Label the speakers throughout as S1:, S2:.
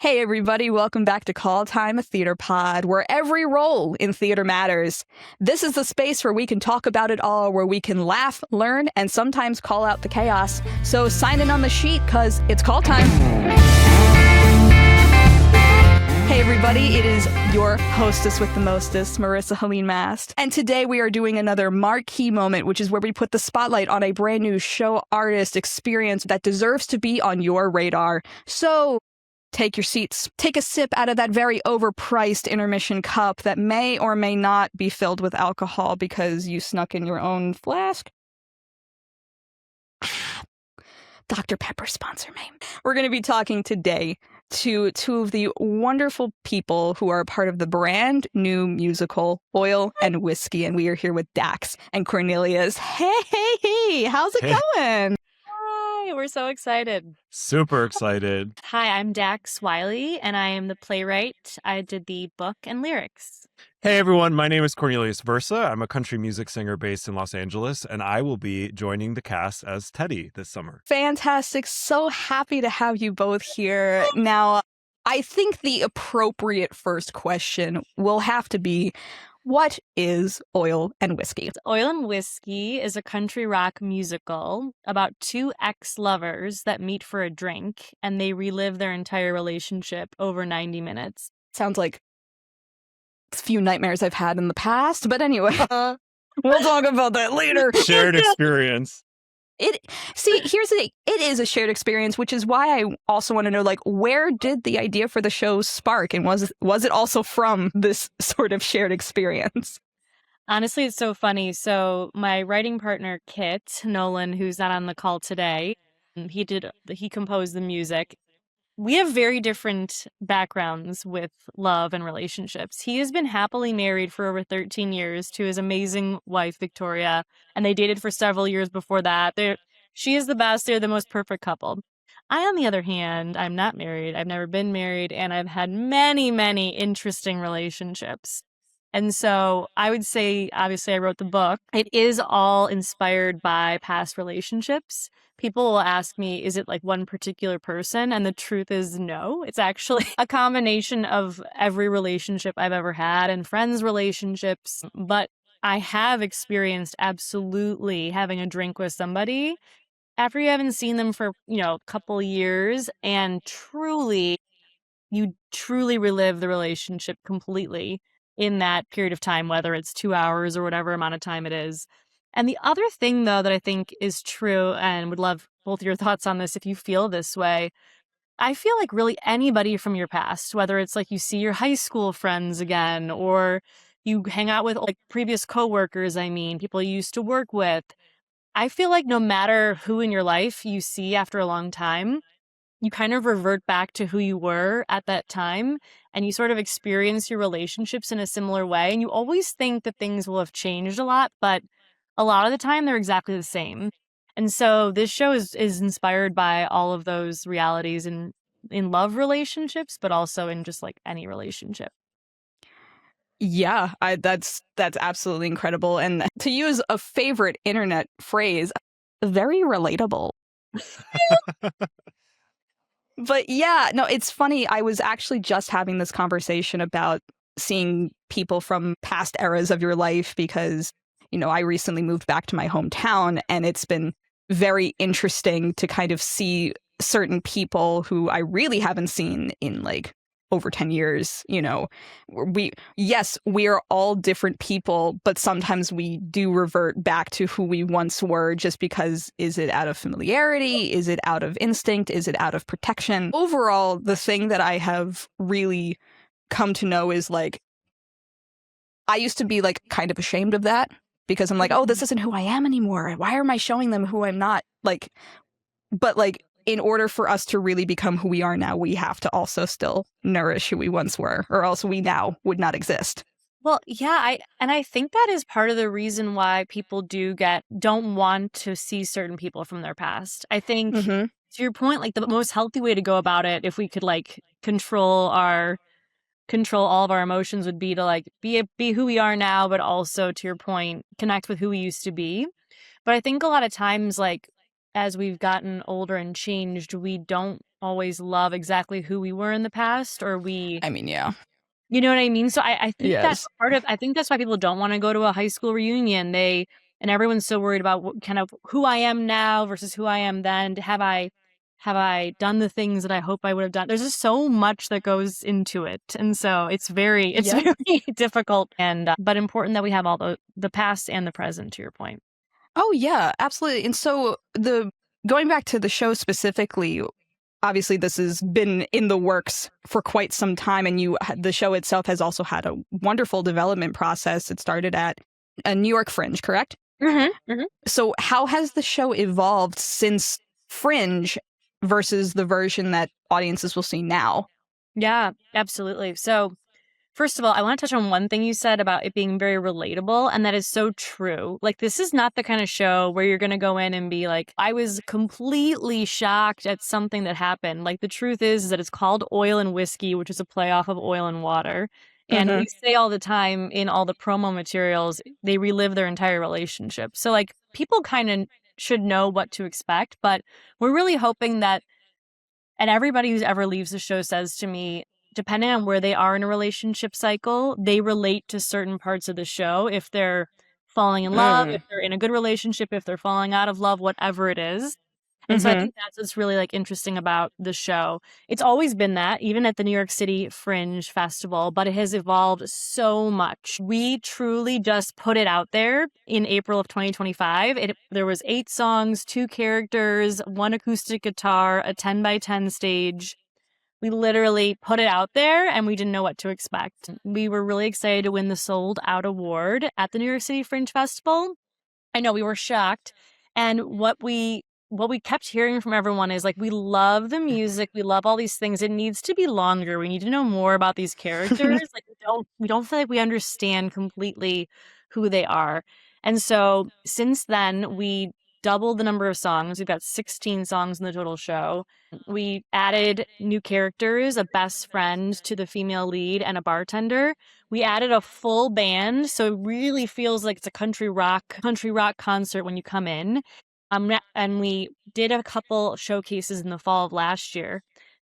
S1: Hey everybody, welcome back to Call Time, a theater pod, where every role in theater matters. This is the space where we can talk about it all, where we can laugh, learn, and sometimes call out the chaos. So sign in on the sheet, cause it's call time. Hey everybody, it is your hostess with the mostest, Marisa Helene Mast. And today we are doing another Marquee Moment, which is where we put the spotlight on a brand new show, artist, experience that deserves to be on your radar. So take your seats, take a sip out of that very overpriced intermission cup that may or may not be filled with alcohol because you snuck in your own flask. Dr. Pepper, sponsor me. We're going to be talking today to two of the wonderful people who are part of the brand new musical Oil and Whiskey, and we are here with Dax and Cornelius. Hey, how's it going?
S2: Hi, we're so excited.
S3: Super excited.
S2: Hi, I'm Dax Wiley, and I am the playwright. I did the book and lyrics.
S3: Hey everyone, my name is Cornelius Versa. I'm a country music singer based in Los Angeles, and I will be joining the cast as Teddy this summer.
S1: Fantastic. So happy to have you both here. Now, I think the appropriate first question will have to be, what is Oil and Whiskey?
S2: Oil and Whiskey is a country rock musical about two ex-lovers that meet for a drink, and they relive their entire relationship over 90 minutes.
S1: Sounds like a few nightmares I've had in the past, but anyway, we'll talk about that later.
S3: Shared experience.
S1: Here's the thing. It is a shared experience, which is why I also want to know, where did the idea for the show spark? And was it also from this sort of shared experience?
S2: Honestly, it's so funny. So my writing partner, Kit Nolan, who's not on the call today, he composed the music. We have very different backgrounds with love and relationships. He has been happily married for over 13 years to his amazing wife, Victoria, and they dated for several years before that. She is the best. They're the most perfect couple. I, on the other hand, I'm not married. I've never been married, and I've had many, many interesting relationships. And so I would say, obviously, I wrote the book. It is all inspired by past relationships. People will ask me, is it like one particular person? And the truth is no. It's actually a combination of every relationship I've ever had and friends' relationships. But I have experienced absolutely having a drink with somebody after you haven't seen them for, a couple years, and you truly relive the relationship completely in that period of time, whether it's 2 hours or whatever amount of time it is. And the other thing, though, that I think is true, and would love both your thoughts on this if you feel this way, I feel like really anybody from your past, whether it's like you see your high school friends again, or you hang out with previous coworkers, people you used to work with, I feel like no matter who in your life you see after a long time, you kind of revert back to who you were at that time, and you sort of experience your relationships in a similar way. And you always think that things will have changed a lot, but a lot of the time they're exactly the same. And so this show is inspired by all of those realities in love relationships, but also in just any relationship.
S1: Yeah, that's absolutely incredible. And to use a favorite internet phrase, very relatable. But yeah, no, it's funny. I was actually just having this conversation about seeing people from past eras of your life because, I recently moved back to my hometown, and it's been very interesting to kind of see certain people who I really haven't seen in over 10 years. We are all different people, but sometimes we do revert back to who we once were just because, is it out of familiarity? Is it out of instinct? Is it out of protection? Overall, the thing that I have really come to know is I used to be kind of ashamed of that because I'm oh, this isn't who I am anymore. Why am I showing them who I'm not? But in order for us to really become who we are now, we have to also still nourish who we once were, or else we now would not exist.
S2: Well, yeah, I think that is part of the reason why people don't want to see certain people from their past. I think, to your point, the most healthy way to go about it, if we could control all of our emotions, would be to be who we are now, but also, to your point, connect with who we used to be. But I think a lot of times as we've gotten older and changed, we don't always love exactly who we were in the past, or
S1: I mean, yeah.
S2: you know what I mean? So I think that's
S1: Yes.
S2: I think that's why people don't want to go to a high school reunion. And everyone's so worried about kind of who I am now versus who I am then. Have I done the things that I hope I would have done? There's just so much that goes into it. And so it's very
S1: Yeah.
S2: difficult and but important that we have all the past and the present, to your point.
S1: Oh, yeah, absolutely. And so going back to the show specifically, obviously this has been in the works for quite some time, and the show itself has also had a wonderful development process. It started at a New York Fringe, correct? So how has the show evolved since Fringe versus the version that audiences will see now?
S2: Yeah, absolutely. So first of all, I want to touch on one thing you said about it being very relatable, and that is so true. Like, this is not the kind of show where you're going to go in and be like, I was completely shocked at something that happened. Like, the truth is that it's called Oil and Whiskey, which is a play off of Oil and Water. And we say all the time in all the promo materials, they relive their entire relationship. So, like, people kind of should know what to expect, but we're really hoping that, and everybody who's ever leaves the show says to me, depending on where they are in a relationship cycle, they relate to certain parts of the show. If they're falling in love, if they're in a good relationship, if they're falling out of love, whatever it is. And so I think that's what's really like interesting about the show. It's always been that, even at the New York City Fringe Festival, but it has evolved so much. We truly just put it out there in April of 2025. There was 8 songs, 2 characters, 1 acoustic guitar, a 10x10 stage. We literally put it out there and we didn't know what to expect. We were really excited to win the Sold Out Award at the New York City Fringe Festival. I know we were shocked. And what we kept hearing from everyone is like, we love the music, we love all these things. It needs to be longer. We need to know more about these characters. Like, we don't feel like we understand completely who they are. And so since then, we doubled the number of songs. We've got 16 songs in the total show. We added new characters, a best friend to the female lead, and a bartender. We added a full band, so it really feels like it's a country rock concert when you come in. And we did a couple showcases in the fall of last year.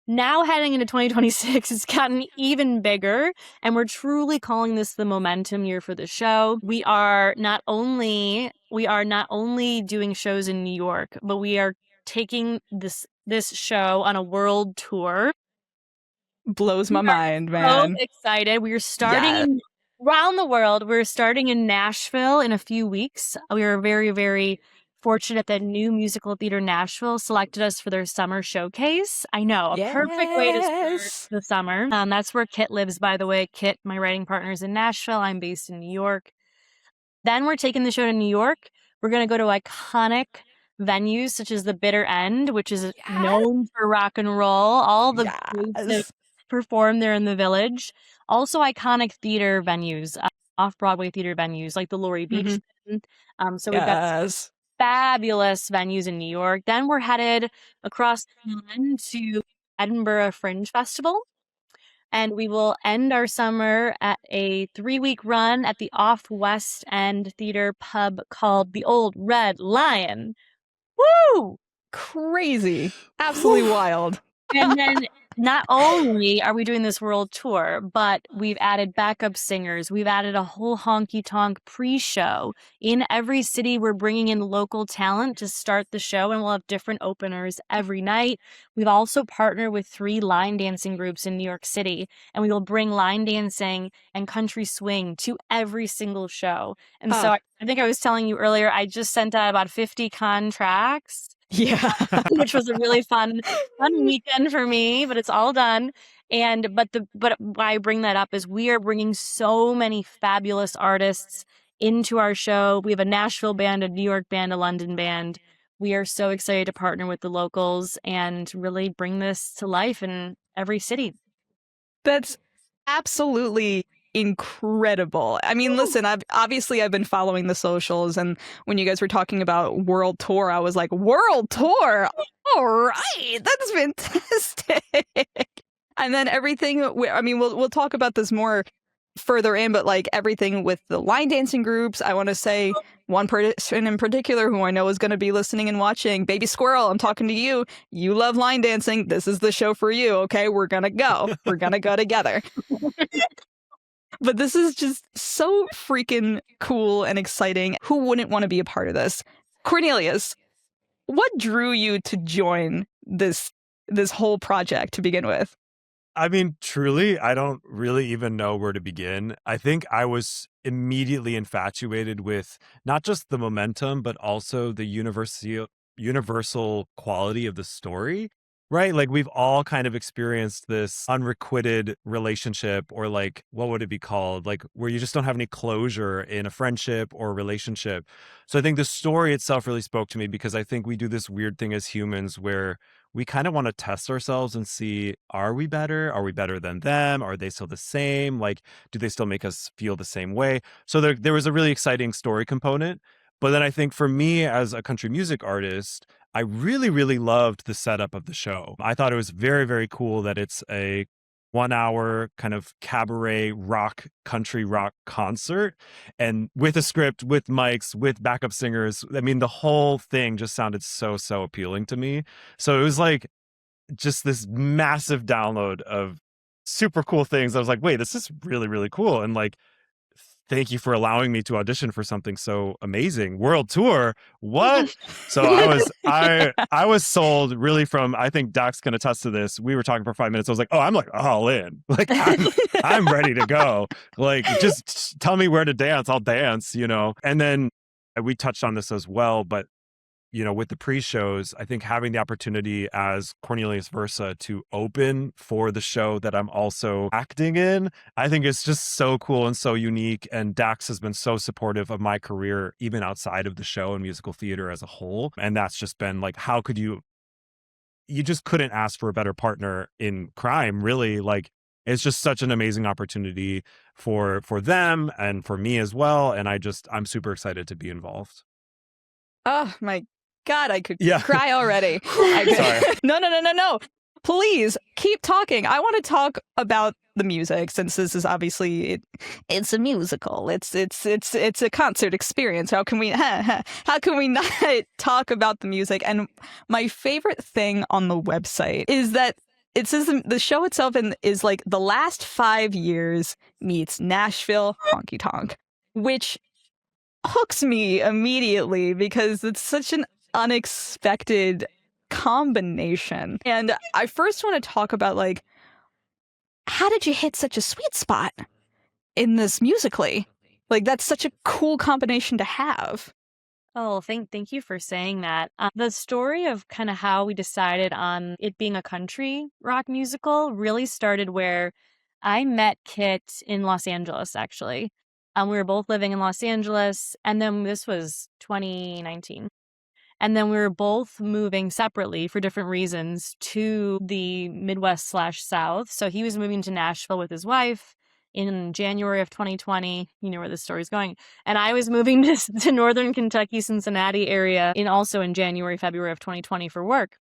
S2: Now heading into 2026, it's gotten even bigger, and we're truly calling this the momentum year for the show. We are not only doing shows in New York, but we are taking this show on a world tour.
S1: Blows my mind,
S2: So
S1: man.
S2: excited. We are starting around the world. We're starting in Nashville in a few weeks. We are very, very fortunate that New Musical Theater Nashville selected us for their summer showcase. I know, a perfect way to start the summer. That's where Kit lives, by the way. Kit, my writing partner, is in Nashville. I'm based in New York. Then we're taking the show to New York. We're going to go to iconic venues such as the Bitter End, which is known for rock and roll. All the groups that perform there in the Village. Also iconic theater venues, off-Broadway theater venues like the Laurie Beach. So we've got fabulous venues in New York. Then we're headed across the land to Edinburgh Fringe Festival. And we will end our summer at a 3-week run at the Off West End theater pub called the Old Red Lion. Woo!
S1: Crazy. Absolutely wild.
S2: And then not only are we doing this world tour, but we've added backup singers. We've added a whole Honky Tonk pre-show. In every city, we're bringing in local talent to start the show, and we'll have different openers every night. We've also partnered with 3 line dancing groups in New York City, and we will bring line dancing and country swing to every single show. And so I think I was telling you earlier, I just sent out about 50 contracts.
S1: Yeah.
S2: Which was a really fun weekend for me, but it's all done. But why I bring that up is we are bringing so many fabulous artists into our show. We have a Nashville band, a New York band, a London band. We are so excited to partner with the locals and really bring this to life in every city.
S1: That's absolutely incredible. I mean, listen, I've been following the socials, and when you guys were talking about world tour, I was like, world tour? All right, that's fantastic. And then everything, I mean, we'll talk about this more further in, but like everything with the line dancing groups. I want to say one person in particular who I know is going to be listening and watching. Baby Squirrel, I'm talking to you. You love line dancing. This is the show for you. Okay, we're going to go. We're going to go together. But this is just so freaking cool and exciting. Who wouldn't want to be a part of this? Cornelius, what drew you to join this whole project to begin with?
S3: I mean, truly, I don't really even know where to begin. I think I was immediately infatuated with not just the momentum, but also the universal quality of the story, right? Like we've all kind of experienced this unrequited relationship, or like, what would it be called? Like where you just don't have any closure in a friendship or relationship. So I think the story itself really spoke to me, because I think we do this weird thing as humans where we kind of want to test ourselves and see, are we better? Are we better than them? Are they still the same? Like, do they still make us feel the same way? So there was a really exciting story component. But then I think for me as a country music artist, I really, really loved the setup of the show. I thought it was very, very cool that it's a 1 hour kind of cabaret rock, country rock concert, and with a script, with mics, with backup singers. I mean, the whole thing just sounded so, so appealing to me. So it was like just this massive download of super cool things. I was like, wait, this is really, really cool. And like, thank you for allowing me to audition for something so amazing. World tour, what? So I was sold really from, I think Dax can attest to this. We were talking for 5 minutes. I was like, oh, I'm like all in. Like I'm ready to go. Like just tell me where to dance, I'll dance, you know. And then we touched on this as well, but you know, with the pre-shows, I think having the opportunity as Cornelius Versa to open for the show that I'm also acting in, I think it's just so cool and so unique. And Dax has been so supportive of my career, even outside of the show and musical theater as a whole. And that's just been like, how could you just couldn't ask for a better partner in crime, really. Like, it's just such an amazing opportunity for them and for me as well. And I'm super excited to be involved.
S1: Oh my God, I could
S3: Yeah.
S1: cry already.
S3: Sorry.
S1: No. Please keep talking. I want to talk about the music, since this is obviously it's a musical. It's a concert experience. How can we not talk about the music? And my favorite thing on the website is that it says the show itself is like the last 5 years meets Nashville Honky Tonk, which hooks me immediately because it's such an unexpected combination. And I first want to talk about, like, how did you hit such a sweet spot in this musically? Like, that's such a cool combination to have.
S2: Oh, thank you for saying that. The story of kind of how we decided on it being a country rock musical really started where I met Kit in Los Angeles, actually. We were both living in Los Angeles, and then this was 2019. And then we were both moving separately for different reasons to the Midwest/South. So he was moving to Nashville with his wife in January of 2020. You know where this story's going. And I was moving to Northern Kentucky, Cincinnati area also in January, February of 2020 for work.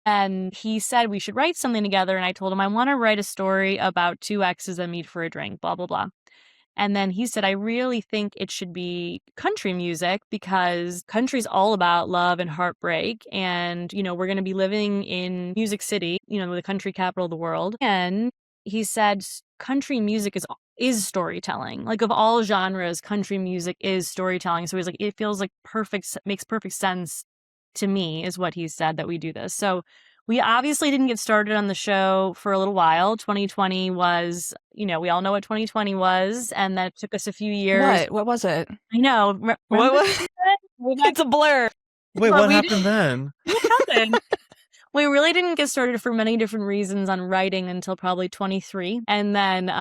S2: And he said we should write something together. And I told him I want to write a story about two exes that meet for a drink, blah, blah, blah. And then he said, I really think it should be country music because country's all about love and heartbreak. And, you know, we're going to be living in Music City, you know, the country capital of the world. And he said, country music is storytelling. Like, of all genres, country music is storytelling. So he's like, it feels like makes perfect sense to me, is what he said, that we do this. So we obviously didn't get started on the show for a little while. 2020 was, you know, we all know what 2020 was, and that took us a few years.
S1: What was it?
S2: I know.
S1: What was it's a blur.
S3: Wait, what happened then?
S2: What happened? We really didn't get started for many different reasons on writing until probably 23. And then,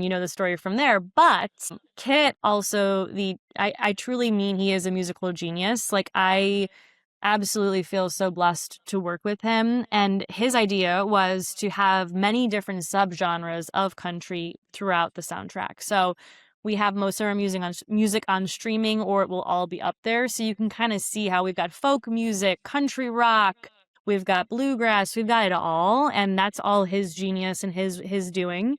S2: you know, the story from there. But Kit also, I truly mean he is a musical genius. Like, I absolutely feel so blessed to work with him. And his idea was to have many different subgenres of country throughout the soundtrack. So we have most of our music on streaming, or it will all be up there. So you can kind of see how we've got folk music, country rock, we've got bluegrass, we've got it all. And that's all his genius and his doing.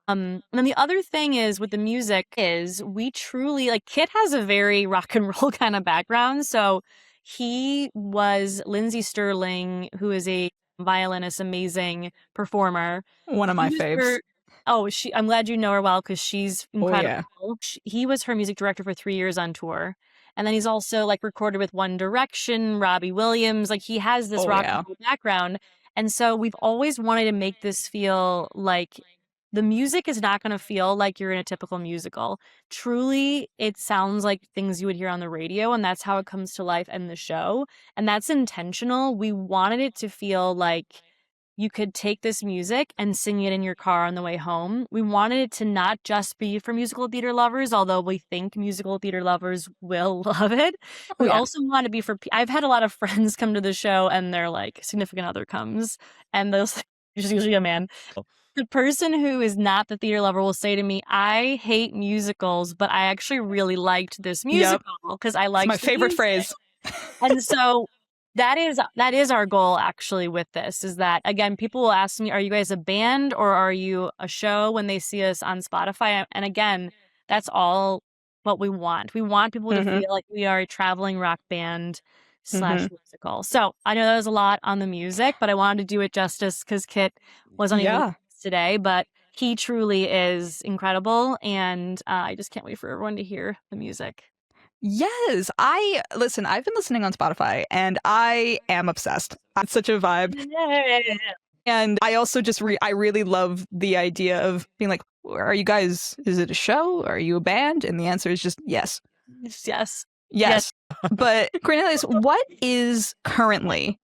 S2: And then the other thing is with the music is we truly like Kit has a very rock and roll kind of background. So he was Lindsey Sterling, who is a violinist, amazing performer.
S1: One of my faves.
S2: I'm glad you know her well because she's incredible.
S1: Yeah.
S2: He was her music director for 3 years on tour. And then he's also like recorded with One Direction, Robbie Williams. Like he has this rock and roll background. And so we've always wanted to make this feel like the music is not going to feel like you're in a typical musical. Truly, it sounds like things you would hear on the radio, and that's how it comes to life in the show. And that's intentional. We wanted it to feel like you could take this music and sing it in your car on the way home. We wanted it to not just be for musical theater lovers, although we think musical theater lovers will love it. We also want to be for, I've had a lot of friends come to the show and their like significant other comes and those, usually a man. The person who is not the theater lover will say to me, I hate musicals, but I actually really liked this musical because I liked
S1: my favorite phrase.
S2: And so that is our goal actually with this is that, again, people will ask me, are you guys a band or are you a show when they see us on Spotify? And again, that's all what we want. We want people to feel like we are a traveling rock band / musical. So I know that was a lot on the music, but I wanted to do it justice because Kit wasn't able to today, but he truly is incredible. And I just can't wait for everyone to hear the music.
S1: Yes, I've been listening on Spotify and I am obsessed. It's such a vibe. And I also just I really love the idea of being like, are you guys, is it a show? Are you a band? And the answer is just yes. Yes. But Cornelius, what is currently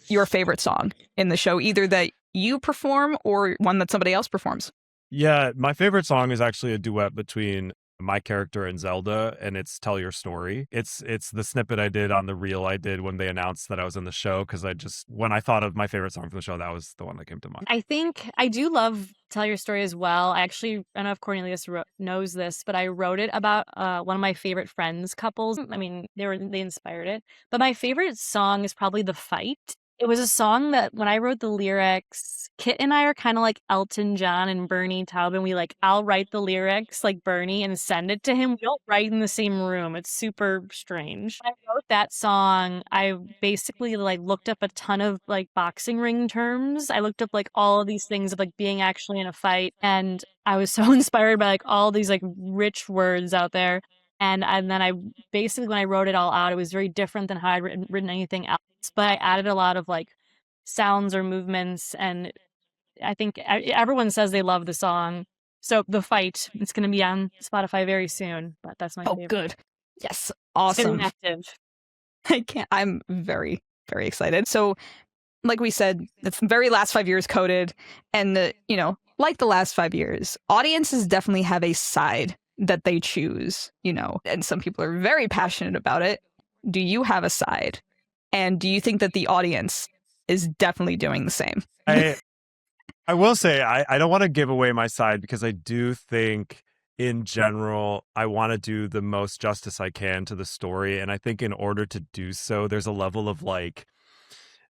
S1: your favorite song in the show, either that you perform or one that somebody else performs?
S3: Yeah, my favorite song is actually a duet between my character and Zelda, and it's Tell Your Story. It's the snippet I did on the reel I did when they announced that I was in the show, because when I thought of my favorite song from the show, that was the one that came to mind.
S2: I think I do love Tell Your Story as well. I don't know if Cornelius knows this, but I wrote it about one of my favorite friends couples. I mean, they inspired it. But my favorite song is probably The Fight. It was a song that when I wrote the lyrics, Kit and I are kind of like Elton John and Bernie Taupin. I'll write the lyrics like Bernie and send it to him. We don't write in the same room. It's super strange. When I wrote that song, I basically looked up a ton of boxing ring terms. I looked up all of these things of being actually in a fight. And I was so inspired by all these rich words out there. And then I basically, when I wrote it all out, it was very different than how I'd written anything else. But I added a lot of sounds or movements. And I think everyone says they love the song. So The Fight, it's going to be on Spotify very soon. But that's my favorite.
S1: Oh, good. Yes. Awesome. I'm very, very excited. So like we said, it's the very last 5 years coded. And, like the last 5 years, audiences definitely have a side that they choose, and some people are very passionate about it. Do you have a side? And do you think that the audience is definitely doing the same?
S3: I will say, I don't want to give away my side because I do think in general, I want to do the most justice I can to the story. And I think in order to do so, there's a level of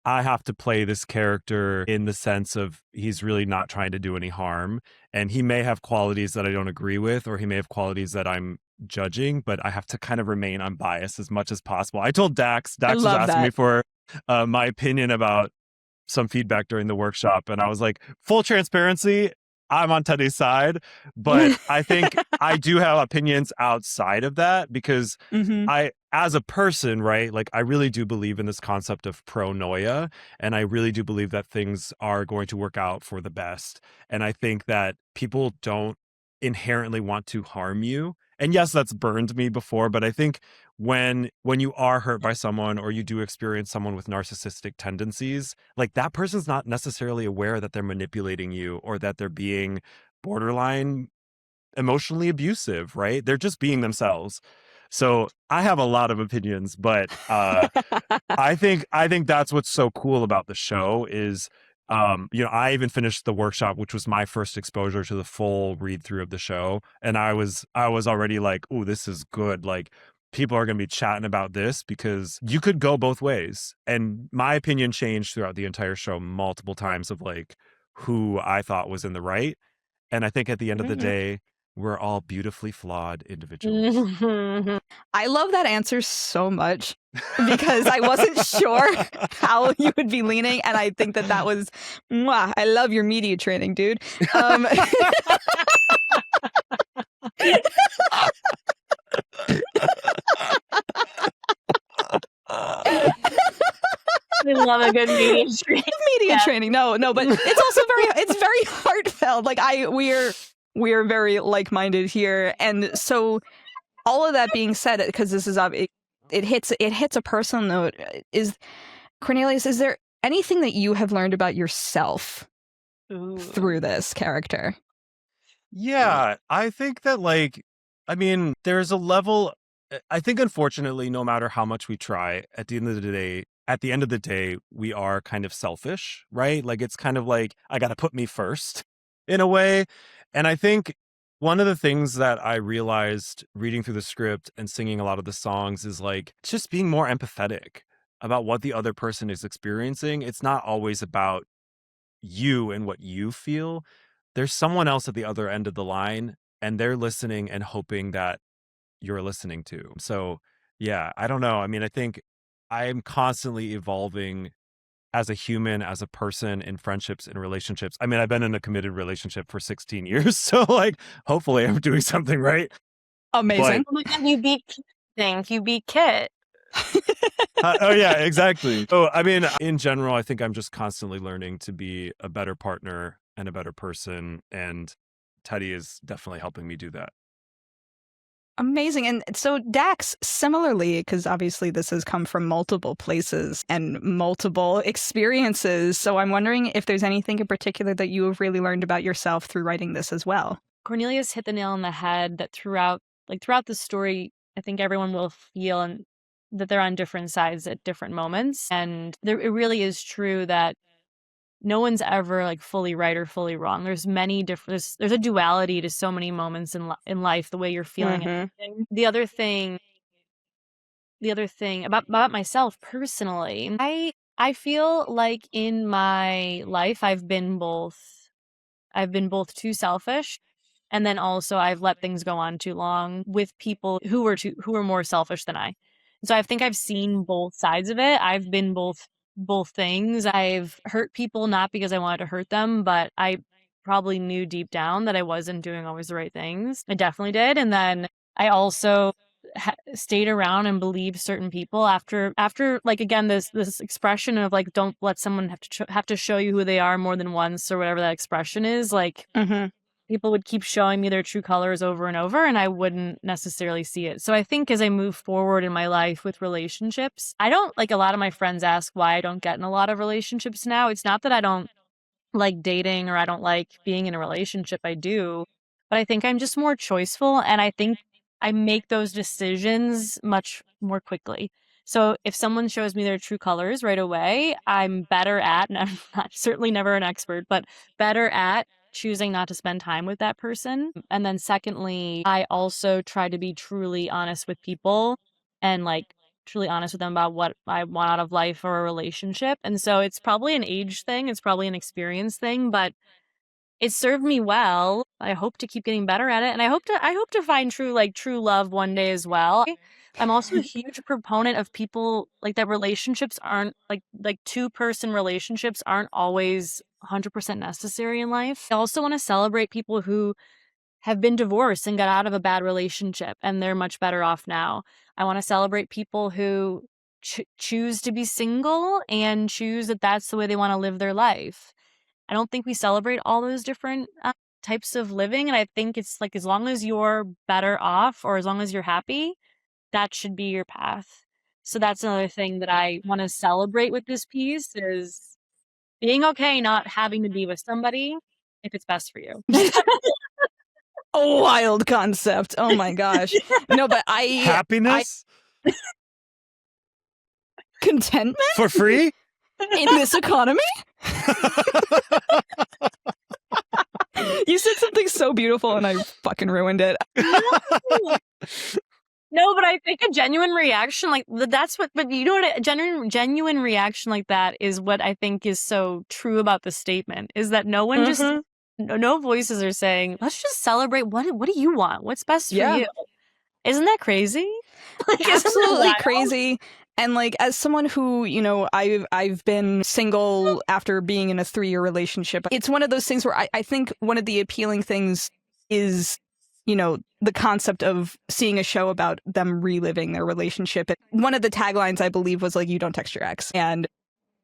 S3: I have to play this character in the sense of he's really not trying to do any harm. And he may have qualities that I don't agree with, or he may have qualities that I'm judging, but I have to kind of remain unbiased as much as possible. I told Dax was asking me for my opinion about some feedback during the workshop. And I was like, full transparency, I'm on Teddy's side, but I think I do have opinions outside of that because as a person, right, I really do believe in this concept of pronoia, and I really do believe that things are going to work out for the best. And I think that people don't inherently want to harm you. And yes, that's burned me before, but I think when you are hurt by someone or you do experience someone with narcissistic tendencies, that person's not necessarily aware that they're manipulating you or that they're being borderline emotionally abusive, right? They're just being themselves. So I have a lot of opinions, but I think that's what's so cool about the show is I even finished the workshop, which was my first exposure to the full read through of the show. And I was already oh, this is good. People are going to be chatting about this because you could go both ways. And my opinion changed throughout the entire show multiple times of who I thought was in the right. And I think at the end of the day, we're all beautifully flawed individuals.
S1: I love that answer so much because I wasn't sure how you would be leaning. And I think that was, mwah, I love your media training, dude.
S2: I love a good media training.
S1: Media training. No, but it's also very heartfelt. Like we're very like-minded here. And so all of that being said, because this is it hits a personal note, Cornelius, is there anything that you have learned about yourself through this character?
S3: Yeah, I think that there's a level, I think unfortunately, no matter how much we try, at the end of the day, we are kind of selfish, right? Like it's kind of like, I got to put me first in a way. And I think one of the things that I realized reading through the script and singing a lot of the songs is like just being more empathetic about what the other person is experiencing. It's not always about you and what you feel. There's someone else at the other end of the line, and they're listening and hoping that you're listening to. So yeah, I don't know. I mean, I think I'm constantly evolving as a human, as a person, in friendships and relationships. I mean, I've been in a committed relationship for 16 years. So like, hopefully I'm doing something right.
S1: Amazing.
S2: But you beat Kit.
S3: Oh yeah, exactly. So I mean, in general, I think I'm just constantly learning to be a better partner and a better person. And Teddy is definitely helping me do that.
S1: Amazing. And so Dax, similarly, because obviously this has come from multiple places and multiple experiences. So I'm wondering if there's anything in particular that you have really learned about yourself through writing this as well.
S2: Cornelius hit the nail on the head that throughout the story, I think everyone will feel that they're on different sides at different moments. And it really is true that no one's ever like fully right or fully wrong. There's many different, there's a duality to so many moments in life, the way you're feeling. Mm-hmm. The other thing about myself personally, I feel like in my life, I've been both too selfish. And then also I've let things go on too long with people who were more selfish than I. So I think I've seen both sides of it. I've been both things. I've hurt people not because I wanted to hurt them, but I probably knew deep down that I wasn't doing always the right things. I definitely did. And then I also stayed around and believed certain people after like, again, this expression of like, don't let someone have to show you who they are more than once, or whatever that expression is. Like, people would keep showing me their true colors over and over, and I wouldn't necessarily see it. So I think as I move forward in my life with relationships, I don't, like, a lot of my friends ask why I don't get in a lot of relationships now. It's not that I don't like dating or I don't like being in a relationship. I do, but I think I'm just more choiceful, and I think I make those decisions much more quickly. So if someone shows me their true colors right away, I'm better at, and I'm certainly never an expert, but better at choosing not to spend time with that person. And then secondly, I also try to be truly honest with people and like truly honest with them about what I want out of life or a relationship. And so it's probably an age thing, it's probably an experience thing, but it served me well. I hope to keep getting better at it, and I hope to find true love one day as well. I'm also a huge proponent of people like that. Relationships aren't like two-person relationships aren't always 100% necessary in life. I also want to celebrate people who have been divorced and got out of a bad relationship and they're much better off now. I want to celebrate people who choose to be single and choose that that's the way they want to live their life. I don't think we celebrate all those different types of living. And I think it's like, as long as you're better off or as long as you're happy, that should be your path. So that's another thing that I want to celebrate with this piece, is being okay not having to be with somebody if it's best for you.
S1: A wild concept. Oh my gosh. No, but
S3: happiness?
S1: Contentment?
S3: For free?
S1: In this economy? You said something so beautiful and I fucking ruined it.
S2: No, but I think a genuine reaction like that's what, but you know what, a genuine reaction like that is what I think is so true about the statement, is that no one just no voices are saying, let's just celebrate. What do you want? What's best for
S1: Yeah.
S2: you? Isn't that crazy? Like, isn't that
S1: Absolutely
S2: wild?
S1: crazy. And like, as someone who, you know, I've been single after being in a 3-year relationship, it's one of those things where I think one of the appealing things is, you know, the concept of seeing a show about them reliving their relationship. One of the taglines, I believe, was like, you don't text your ex. And,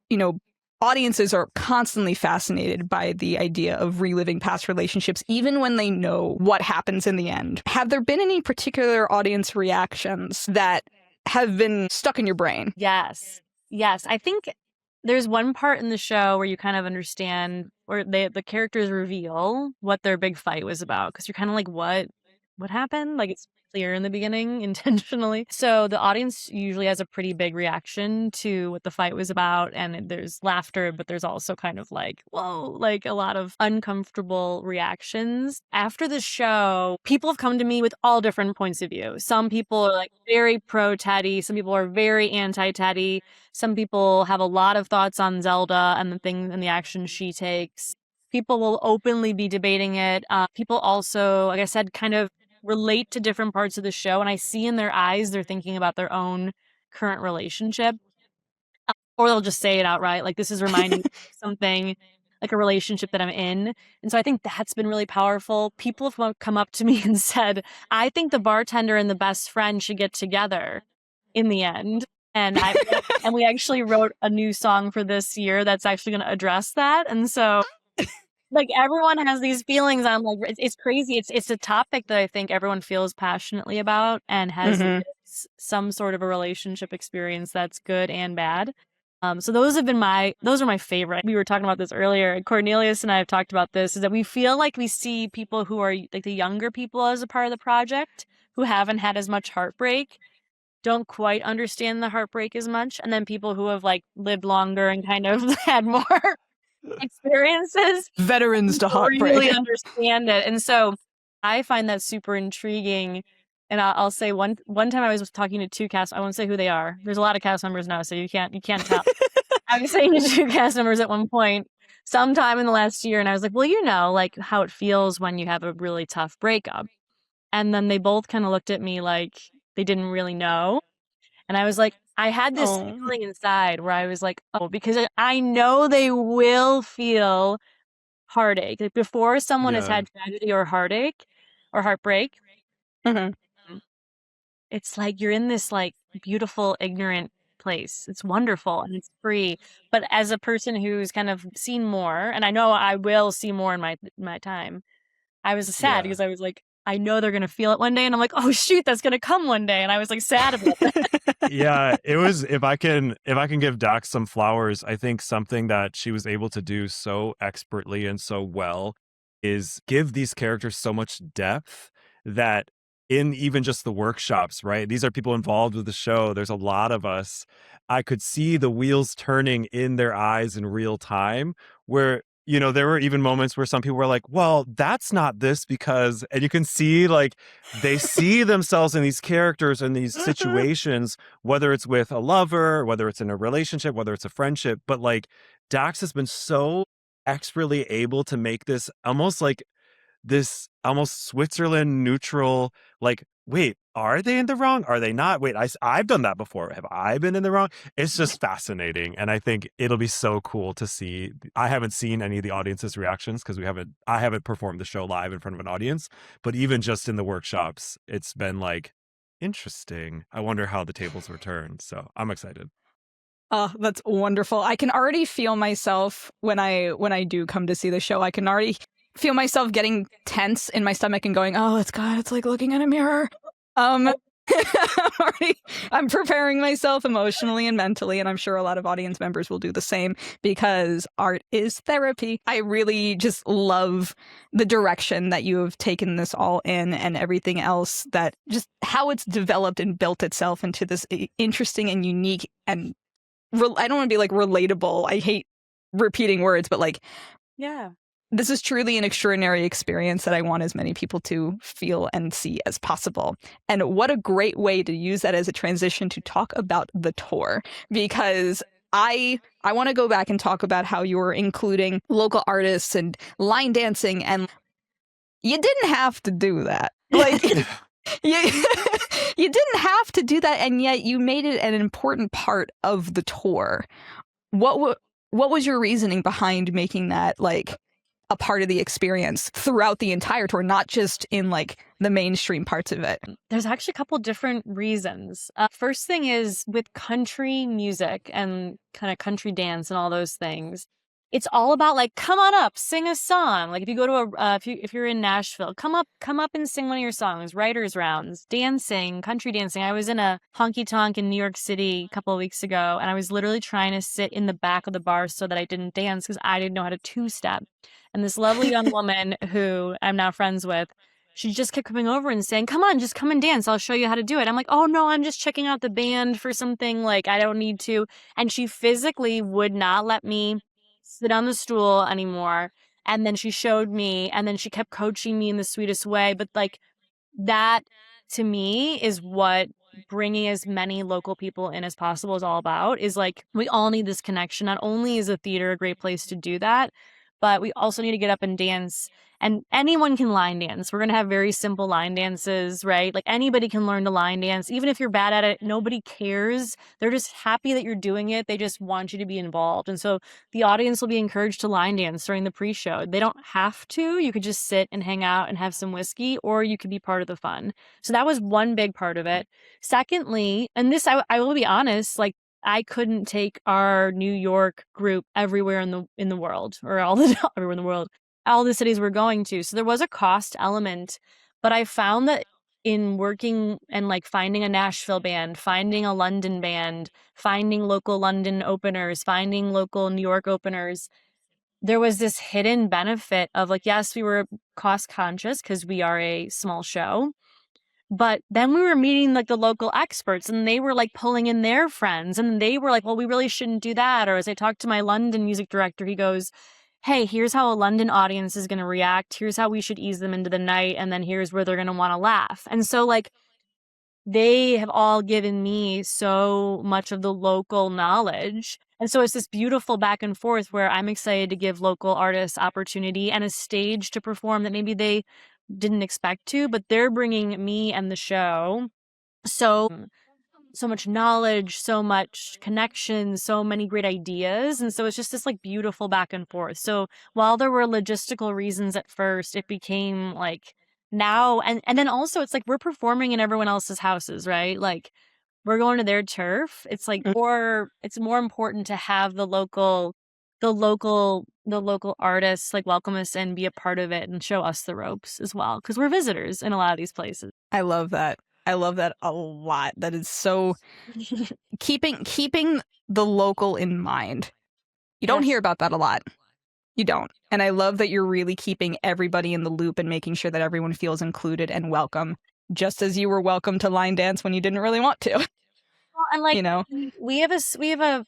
S1: you know, audiences are constantly fascinated by the idea of reliving past relationships, even when they know what happens in the end. Have there been any particular audience reactions that have been stuck in your brain?
S2: Yes. Yes. I think there's one part in the show where you kind of understand, or the characters reveal what their big fight was about, because you're kind of like, what happened? Like, it's clear in the beginning intentionally. So the audience usually has a pretty big reaction to what the fight was about, and there's laughter, but there's also kind of like, whoa, like a lot of uncomfortable reactions. After the show, people have come to me with all different points of view. Some people are like very pro Teddy, some people are very anti Teddy, some people have a lot of thoughts on Zelda and the things and the actions she takes. People will openly be debating it. People also, like I said, kind of relate to different parts of the show, and I see in their eyes they're thinking about their own current relationship, or they'll just say it outright, like, this is reminding me of something, like a relationship that I'm in. And so I think that's been really powerful. People have come up to me and said, I think the bartender and the best friend should get together in the end. And and we actually wrote a new song for this year that's actually going to address that. And so, like, everyone has these feelings. I'm like, it's crazy. It's a topic that I think everyone feels passionately about and has some sort of a relationship experience that's good and bad. So those are my favorite. We were talking about this earlier. Cornelius and I have talked about this, is that we feel like we see people who are like the younger people as a part of the project who haven't had as much heartbreak, don't quite understand the heartbreak as much. And then people who have like lived longer and kind of had more experiences,
S1: Veterans to heartbreak.
S2: really understand it. And so I find that super intriguing. And I'll say one time I was talking to 2 cast, I won't say who they are. There's a lot of cast members now, so you can't tell. I was saying to 2 cast members at one point, sometime in the last year, and I was like, well, you know, like how it feels when you have a really tough breakup. And then they both kind of looked at me like they didn't really know. And I was like, I had this feeling inside where I was like, oh, because I know they will feel heartache. Like, before someone has had tragedy or heartache or heartbreak, it's like you're in this like beautiful, ignorant place. It's wonderful and it's free. But as a person who's kind of seen more, and I know I will see more in my time, I was sad because I was like, I know they're gonna feel it one day, and I'm like, oh shoot, that's gonna come one day, and I was like sad about it.
S3: Yeah, it was, if I can give Dax some flowers, I think something that she was able to do so expertly and so well is give these characters so much depth that in even just the workshops, right? These are people involved with the show. There's a lot of us. I could see the wheels turning in their eyes in real time, where, you know, there were even moments where some people were like, well, that's not this because, and you can see like they see themselves in these characters in these situations, whether it's with a lover, whether it's in a relationship, whether it's a friendship. But like Dax has been so expertly able to make this almost like this almost Switzerland neutral, like, wait, are they in the wrong? Are they not? Wait, I've done that before. Have I been in the wrong? It's just fascinating. And I think it'll be so cool to see. I haven't seen any of the audience's reactions because I haven't performed the show live in front of an audience, but even just in the workshops, it's been like, interesting. I wonder how the tables were turned. So I'm excited.
S1: Oh, that's wonderful. I can already feel myself when I do come to see the show. I can already feel myself getting tense in my stomach and going, oh, it's like looking in a mirror. I'm preparing myself emotionally and mentally, and I'm sure a lot of audience members will do the same because art is therapy. I really just love the direction that you have taken this all in and everything else, that just how it's developed and built itself into this interesting and unique, and I don't want to be like relatable. I hate repeating words, but like,
S2: yeah.
S1: This is truly an extraordinary experience that I want as many people to feel and see as possible. And what a great way to use that as a transition to talk about the tour, because I want to go back and talk about how you were including local artists and line dancing, and you didn't have to do that. Like, you didn't have to do that, and yet you made it an important part of the tour. What was your reasoning behind making that like a part of the experience throughout the entire tour, not just in like the mainstream parts of it?
S2: There's actually a couple different reasons. First thing is with country music and kind of country dance and all those things. It's all about like, come on up, sing a song. Like if you go to if you're in Nashville, come up and sing one of your songs. Writers rounds, dancing, country dancing. I was in a Honky Tonk in New York City a couple of weeks ago, and I was literally trying to sit in the back of the bar so that I didn't dance because I didn't know how to two-step. And this lovely young woman who I'm now friends with, she just kept coming over and saying, come on, just come and dance. I'll show you how to do it. I'm like, oh no, I'm just checking out the band for something. Like, I don't need to. And she physically would not let me sit on the stool anymore. And then she showed me, and then she kept coaching me in the sweetest way. But like that to me is what bringing as many local people in as possible is all about, is like, we all need this connection. Not only is a theater a great place to do that, but we also need to get up and dance. And anyone can line dance. We're going to have very simple line dances, right? Like anybody can learn to line dance. Even if you're bad at it, nobody cares. They're just happy that you're doing it. They just want you to be involved. And so the audience will be encouraged to line dance during the pre-show. They don't have to. You could just sit and hang out and have some whiskey, or you could be part of the fun. So that was one big part of it. Secondly, and this, I will be honest, like, I couldn't take our New York group everywhere in the world, or everywhere in the world, all the cities we're going to. So there was a cost element, but I found that in working and like finding a Nashville band, finding a London band, finding local London openers, finding local New York openers, there was this hidden benefit of like, yes, we were cost conscious because we are a small show. But then we were meeting like the local experts, and they were like pulling in their friends, and they were like, well, we really shouldn't do that. Or as I talked to my London music director, he goes, hey, here's how a London audience is going to react. Here's how we should ease them into the night. And then here's where they're going to want to laugh. And so like they have all given me so much of the local knowledge. And so it's this beautiful back and forth where I'm excited to give local artists opportunity and a stage to perform that maybe they didn't expect to, but they're bringing me and the show so much knowledge, so much connection, so many great ideas. And so it's just this like beautiful back and forth. So while there were logistical reasons at first, it became like now, and then also it's like we're performing in everyone else's houses, right? Like we're going to their turf. It's like, or it's more important to have the local artists like welcome us and be a part of it and show us the ropes as well, because we're visitors in a lot of these places.
S1: I love that. I love that a lot. That is so keeping the local in mind. You don't hear about that a lot. You don't. And I love that you're really keeping everybody in the loop and making sure that everyone feels included and welcome, just as you were welcome to line dance when you didn't really want to.
S2: Well, and like,
S1: you know,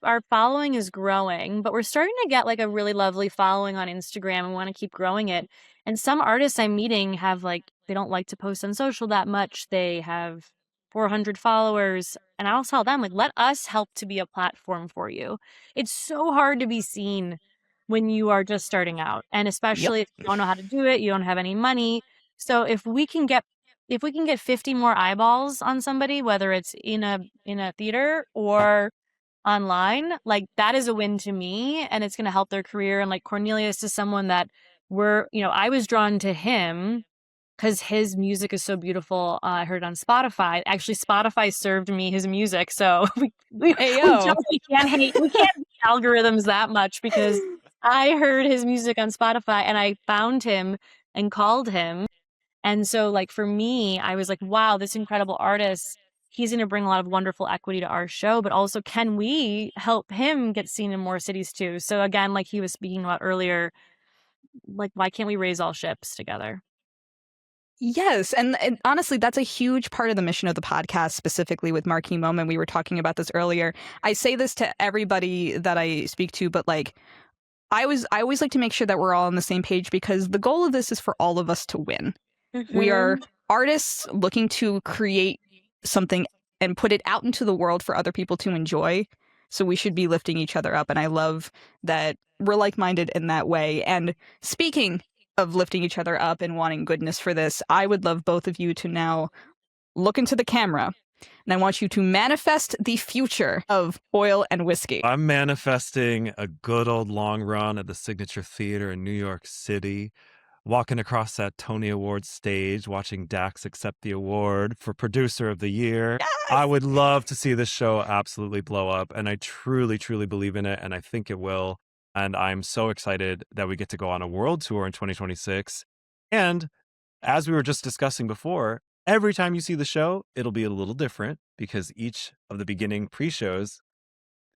S2: our following is growing, but we're starting to get like a really lovely following on Instagram and want to keep growing it. And some artists I'm meeting have like, they don't like to post on social that much. They have 400 followers. And I'll tell them like, let us help to be a platform for you. It's so hard to be seen when you are just starting out. And especially if you don't know how to do it, you don't have any money. So if we can get 50 more eyeballs on somebody, whether it's in a theater or online, like that is a win to me, and it's going to help their career. And like Cornelius is someone that I was drawn to him because his music is so beautiful. I heard it on Spotify. Actually, Spotify served me his music, so we can't hate algorithms that much, because I heard his music on Spotify and I found him and called him. And so like for me, I was like, wow, this incredible artist, he's going to bring a lot of wonderful equity to our show, but also can we help him get seen in more cities too? So again, like he was speaking about earlier, like why can't we raise all ships together?
S1: Yes. And honestly, that's a huge part of the mission of the podcast, specifically with Marquee Moment. We were talking about this earlier. I say this to everybody that I speak to, but like, I always like to make sure that we're all on the same page, because the goal of this is for all of us to win. Mm-hmm. We are artists looking to create something and put it out into the world for other people to enjoy. So we should be lifting each other up. And I love that we're like-minded in that way. And speaking of lifting each other up and wanting goodness for this, I would love both of you to now look into the camera. And I want you to manifest the future of Oil and Whiskey.
S3: I'm manifesting a good old long run at the Signature Theater in New York City, walking across that Tony Awards stage, watching Dax accept the award for Producer of the Year.
S1: Yes!
S3: I would love to see this show absolutely blow up, and I truly, truly believe in it, and I think it will. And I'm so excited that we get to go on a world tour in 2026. And as we were just discussing before, every time you see the show, it'll be a little different because each of the beginning pre-shows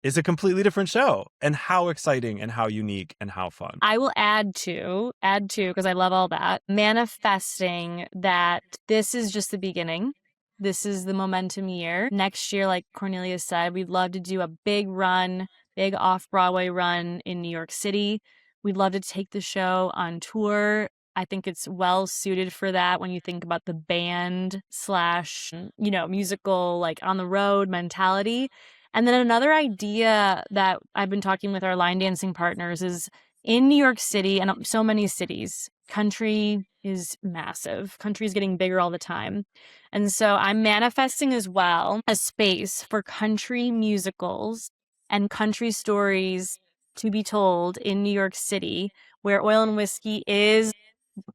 S3: is a completely different show. And how exciting and how unique and how fun.
S2: I will add to, because I love all that, manifesting that this is just the beginning. This is the momentum year. Next year, like Cornelius said, we'd love to do a big run, big off-Broadway run in New York City. We'd love to take the show on tour. I think it's well suited for that when you think about the band slash, musical, like on the road mentality. And then another idea that I've been talking with our line dancing partners is in New York City and so many cities, country is massive. Country is getting bigger all the time. And so I'm manifesting as well a space for country musicals and country stories to be told in New York City, where Oil and Whiskey is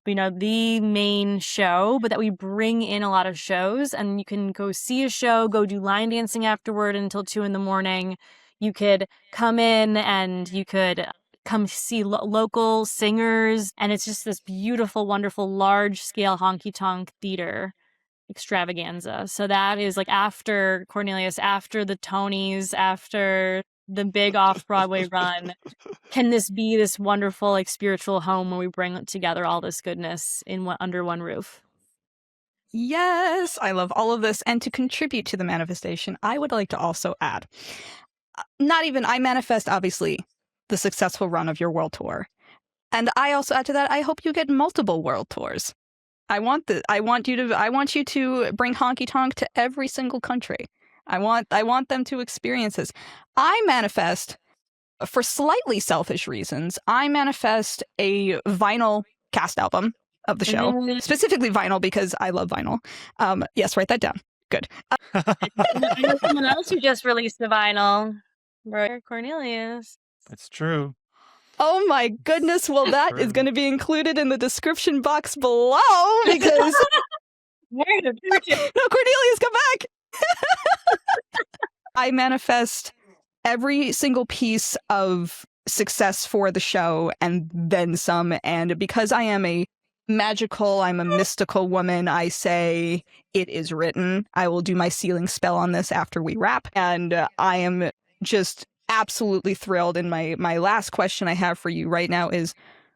S2: the main show, but that we bring in a lot of shows, and you can go see a show, go do line dancing afterward until 2 a.m. You could come in and you could come see local singers, and it's just this beautiful, wonderful, large-scale Honky Tonk theater extravaganza. So that is like after Cornelius, after the Tonys, after the big off-Broadway run. Can this be this wonderful, like, spiritual home where we bring together all this goodness in under one roof?
S1: Yes, I love all of this. And to contribute to the manifestation, I would like to also add, I manifest, obviously, the successful run of your world tour. And I also add to that, I hope you get multiple world tours. I want you to bring Honky Tonk to every single country. I want them to experience this. I manifest, for slightly selfish reasons, I manifest a vinyl cast album of the show. Specifically vinyl because I love vinyl. Yes, write that down. Good.
S2: I know someone else who just released a vinyl. Cornelius.
S3: That's true.
S1: Oh my goodness. Well, that is going to be included in the description box below because... No, Cornelius, come back! I manifest every single piece of success for the show and then some. And because I'm a mystical woman, I say it is written. I will do my sealing spell on this after we wrap. And I am just absolutely thrilled. And my last question I have for you right now is,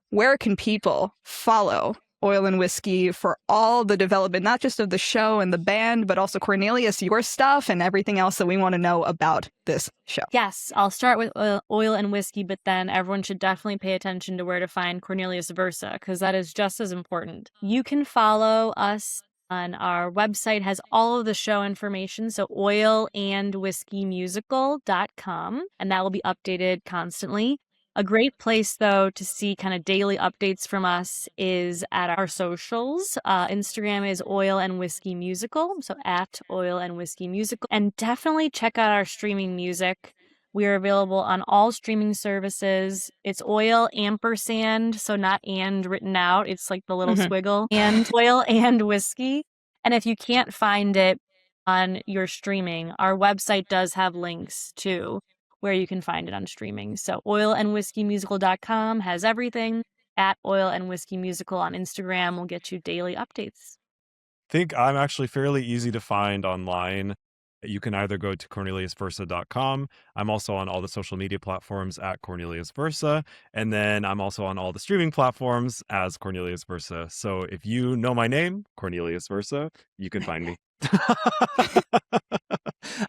S1: where can people follow Oil and Whiskey for all the development, not just of the show and the band, but also Cornelius, your stuff and everything else that we want to know about this show?
S2: Yes, I'll start with Oil and Whiskey, but then everyone should definitely pay attention to where to find Cornelius Versa, because that is just as important. You can follow us on our website, has all of the show information, so oilandwhiskeymusical.com, and that will be updated constantly. A great place, though, to see kind of daily updates from us is at our socials. Instagram is Oil and Whiskey Musical, so at Oil and Whiskey Musical. And definitely check out our streaming music. We are available on all streaming services. It's Oil ampersand, so not and written out. It's like the little squiggle. And Oil and Whiskey. And if you can't find it on your streaming, our website does have links too, where you can find it on streaming. So oilandwhiskeymusical.com has everything. At Oil and Whiskey Musical on Instagram will get you daily updates.
S3: I think I'm actually fairly easy to find online. You can either go to corneliusversa.com. I'm also on all the social media platforms at Cornelius Versa. And then I'm also on all the streaming platforms as Cornelius Versa. So if you know my name, Cornelius Versa, you can find me.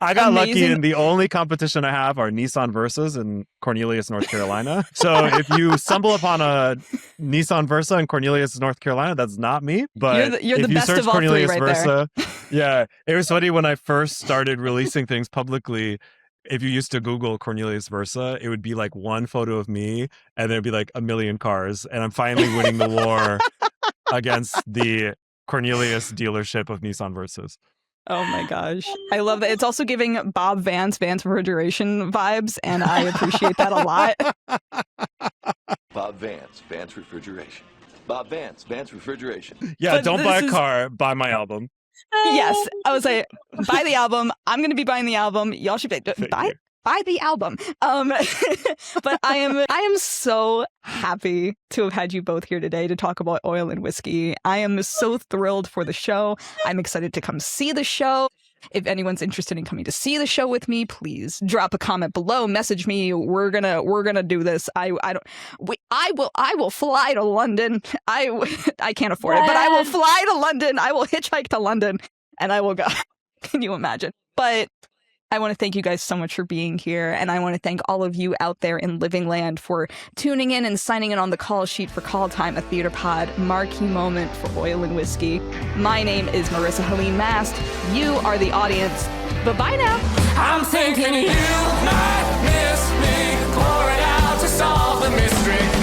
S3: I got lucky, and the only competition I have are Nissan Versas in Cornelius, North Carolina. So if you stumble upon a Nissan Versa in Cornelius, North Carolina, that's not me. But
S1: you're
S3: if
S1: the
S3: you
S1: best
S3: search
S1: of all
S3: Cornelius
S1: three right
S3: Versa, yeah, it was funny when I first started releasing things publicly. if you used to Google Cornelius Versa, it would be like one photo of me and there'd be like a million cars. And I'm finally winning the war against the Cornelius dealership of Nissan Versas.
S1: Oh my gosh. I love that. It's also giving Bob Vance Refrigeration vibes, and I appreciate that a lot.
S4: Bob Vance Refrigeration. Bob Vance Refrigeration.
S3: Yeah,
S1: But
S3: don't buy a
S1: this is-
S3: car, buy my album.
S1: Yes. I was like, buy the album. I'm going to be buying the album. Y'all should
S3: Thank
S1: buy
S3: you.
S1: buy the album. But I am so happy to have had you both here today to talk about oil and whiskey. I am so thrilled for the show. I'm excited to come see the show. If anyone's interested in coming to see the show with me, please drop a comment below, message me. We're gonna do this. I will fly to London. I can't afford it, but I will fly to London. I will hitchhike to London and I will go. Can you imagine? But I want to thank you guys so much for being here, and I want to thank all of you out there in Living Land for tuning in and signing in on the call sheet for Call Time, a theater pod, Marquee Moment for Oil and Whiskey. My name is Marisa Helene Mast. You are the audience. Bye-bye now.
S5: I'm thinking you might miss me. Pour it out to solve the mystery.